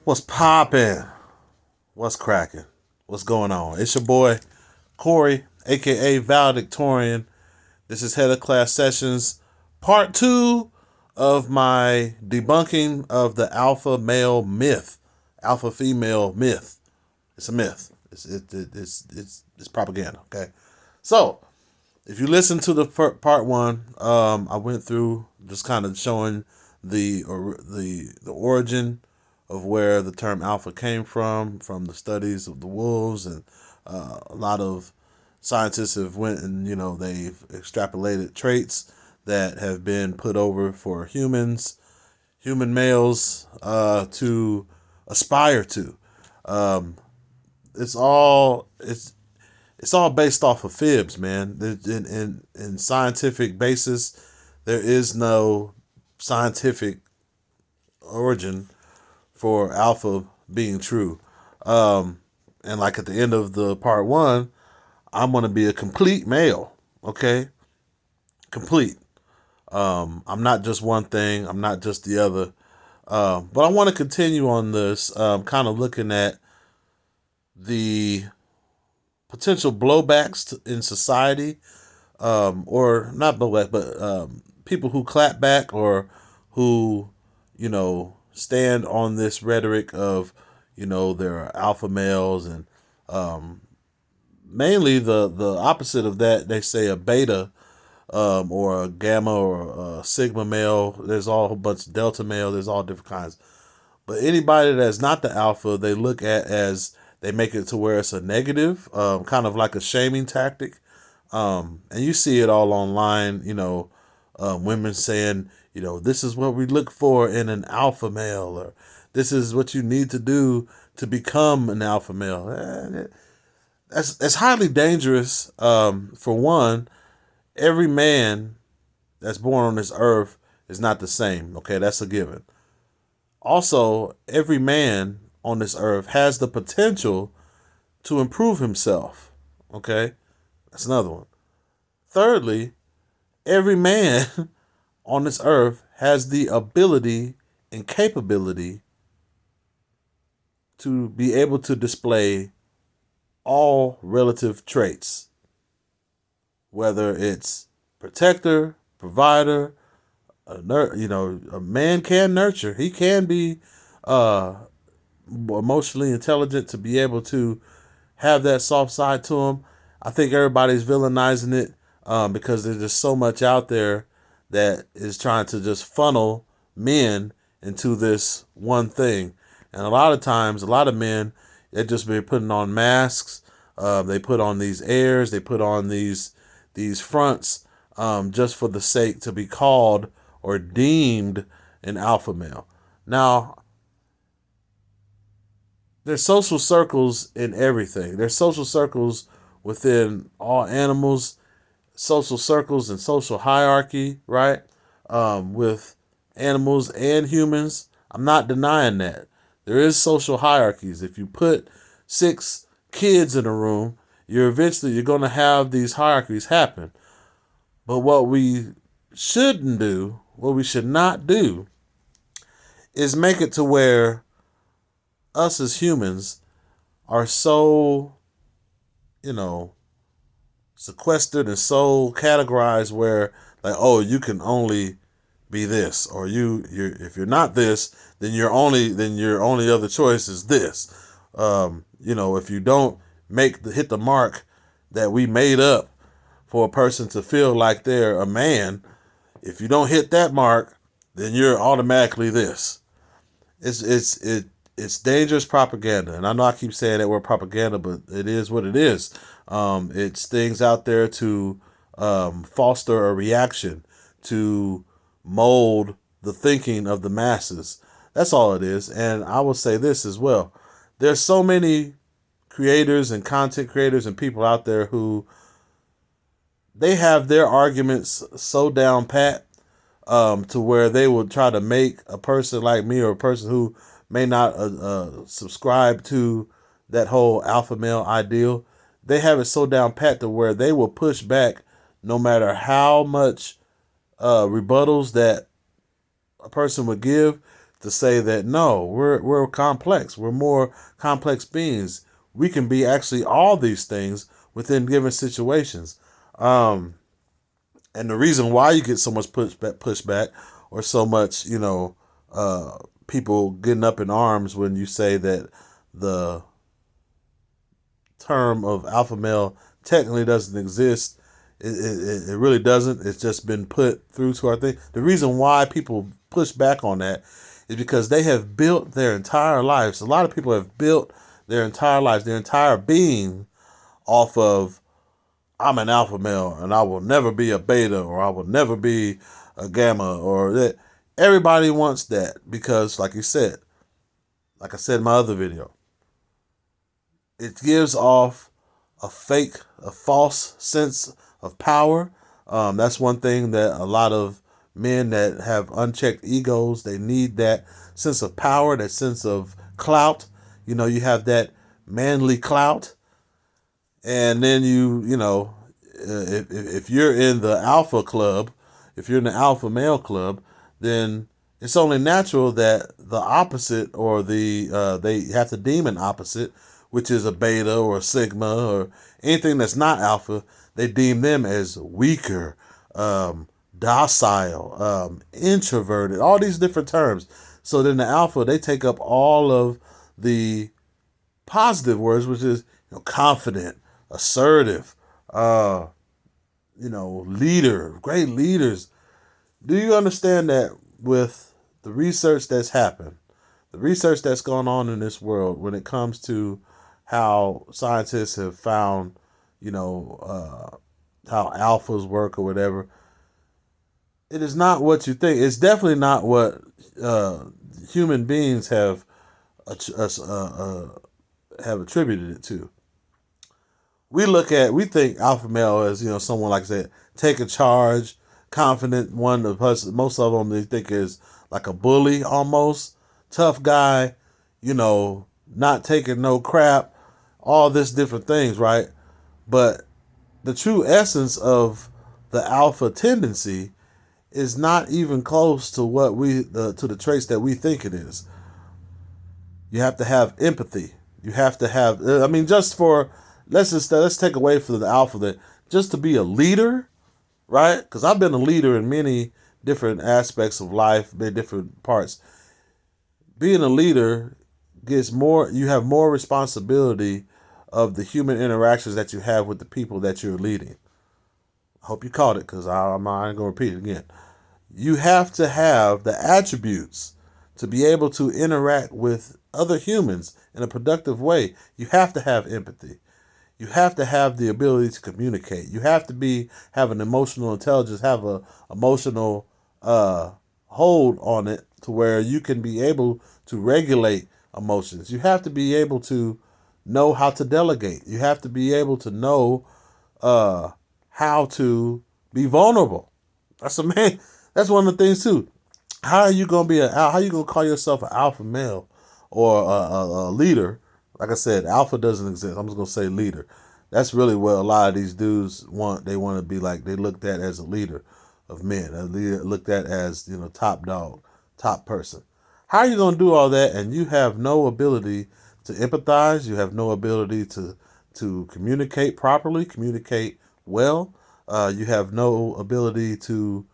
What's poppin'? What's cracking? What's going on? It's your boy Corey, aka Valedictorian. This is Head of Class Sessions, part 2 of my debunking of the alpha male myth, alpha female myth. It's a myth. It's propaganda. Okay, so if you listen to the part 1, I went through just kind of showing the origin of where the term alpha came from the studies of the wolves, and a lot of scientists have went and they've extrapolated traits that have been put over for human males to aspire to. Um, it's all based off of fibs, man. In scientific basis, there is no scientific origin for alpha being true. And like at the end of the part 1, I'm going to be a complete male. Okay, complete. I'm not just one thing. I'm not just the other. But I want to continue on this, kind of looking at the potential blowbacks in society, or not blowback, but people who clap back or who, stand on this rhetoric of, there are alpha males, and mainly the opposite of that. They say a beta, or a gamma or a sigma male. There's all a bunch of delta male. There's all different kinds. But anybody that's not the alpha, they look at as they make it to where it's a negative, kind of like a shaming tactic. And you see it all online, women saying, this is what we look for in an alpha male, or this is what you need to do to become an alpha male. That's highly dangerous. For one, every man that's born on this earth is not the same. Okay, that's a given. Also, every man on this earth has the potential to improve himself. Okay, that's another one. Thirdly, every man on this earth has the ability and capability to be able to display all relative traits, whether it's protector, provider, a man can nurture. He can be emotionally intelligent to be able to have that soft side to him. I think everybody's villainizing it, because there's just so much out there that is trying to just funnel men into this one thing. And a lot of times, a lot of men, they just been putting on masks. They put on these airs. They put on these fronts, just for the sake to be called or deemed an alpha male. Now, there's social circles in everything. There's social circles within all animals, social circles and social hierarchy, right? With animals and humans. I'm not denying that. There is social hierarchies. If you put 6 kids in a room, you're going to have these hierarchies happen. But what we shouldn't do, what we should not do, is make it to where us as humans are so, sequestered and so categorized where, like, oh, you can only be this, or you're if you're not this, then your only other choice is this. If you don't hit the mark that we made up for a person to feel like they're a man, if you don't hit that mark, then you're automatically this. It's dangerous propaganda, and I know I keep saying that word propaganda, but it is what it is. It's things out there to foster a reaction, to mold the thinking of the masses. That's all it is. And I will say this as well: there's so many creators and content creators and people out there who they have their arguments so down pat, to where they will try to make a person like me, or a person who may not subscribe to that whole alpha male ideal. They have it so down pat to where they will push back no matter how much rebuttals that a person would give, to say that no, we're complex. We're more complex beings. We can be actually all these things within given situations. Um, and the reason why you get so much pushback, or so much, people getting up in arms when you say that the term of alpha male technically doesn't exist. It really doesn't. It's just been put through to our thing. The reason why people push back on that is because they have built their entire lives. A lot of people have built their entire lives, their entire being, off of I'm an alpha male and I will never be a beta, or I will never be a gamma, or that. Everybody wants that because, like I said in my other video, it gives off a false sense of power. That's one thing that a lot of men that have unchecked egos, they need that sense of power, that sense of clout. You have that manly clout, and then if you're in the alpha club, if you're in the alpha male club, then it's only natural that the opposite, or they have to deem an opposite, which is a beta or a sigma or anything that's not alpha. They deem them as weaker, docile, introverted, all these different terms. So then the alpha, they take up all of the positive words, which is confident, assertive, leader, great leaders. Do you understand that with the research that's happened, the research that's gone on in this world, when it comes to how scientists have found, how alphas work or whatever, it is not what you think. It's definitely not what human beings have attributed it to. We think alpha male as, someone, like I said, take a charge, confident one. Of us, most of them, they think is like a bully almost, tough guy, not taking no crap, all this different things, right? But the true essence of the alpha tendency is not even close to to the traits that we think it is. You have to have empathy. You have to have, let's take away from the alpha, that just to be a leader, right? Because I've been a leader in many different aspects of life, many different parts. Being a leader you have more responsibility of the human interactions that you have with the people that you're leading. I hope you caught it, because I'm not going to repeat it again. You have to have the attributes to be able to interact with other humans in a productive way. You have to have empathy. You have to have the ability to communicate. You have to have an emotional intelligence, have a emotional hold on it, to where you can be able to regulate emotions. You have to be able to know how to delegate. You have to be able to know how to be vulnerable. That's one of the things too. How are you gonna how are you gonna call yourself an alpha male, or a leader? Like I said, alpha doesn't exist. I'm just gonna say leader. That's really what a lot of these dudes want. They want to be like, they looked at as a leader of men, a leader looked at as, top dog, top person. How are you gonna do all that and you have no ability to empathize? You have no ability to communicate properly, communicate well. You have no ability to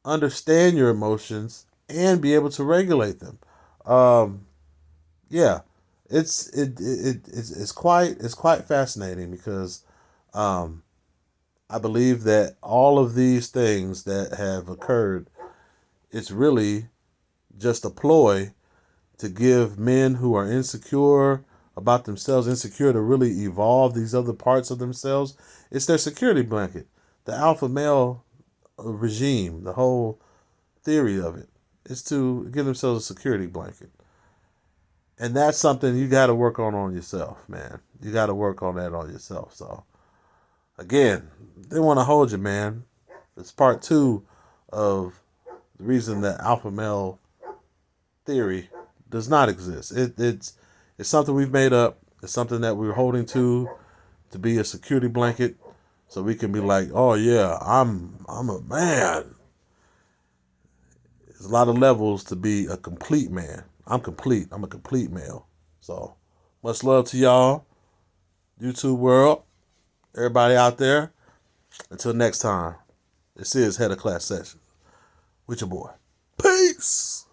understand your emotions and be able to regulate them. Yeah, it's quite fascinating, because I believe that all of these things that have occurred, it's really just a ploy to give men who are insecure about themselves, insecure to really evolve these other parts of themselves. It's their security blanket. The alpha male regime, the whole theory of it, is to give themselves a security blanket. And that's something you got to work on yourself, man. You got to work on that on yourself. So, again, they want to hold you, man. It's part 2 of the reason that alpha male theory does not exist. It's something we've made up. It's something that we're holding to be a security blanket, so we can be like, oh yeah, I'm a man. There's a lot of levels to be a complete man. I'm complete. I'm a complete male. So much love to y'all, YouTube world, everybody out there. Until next time, this is Head of Class Session with your boy. Peace.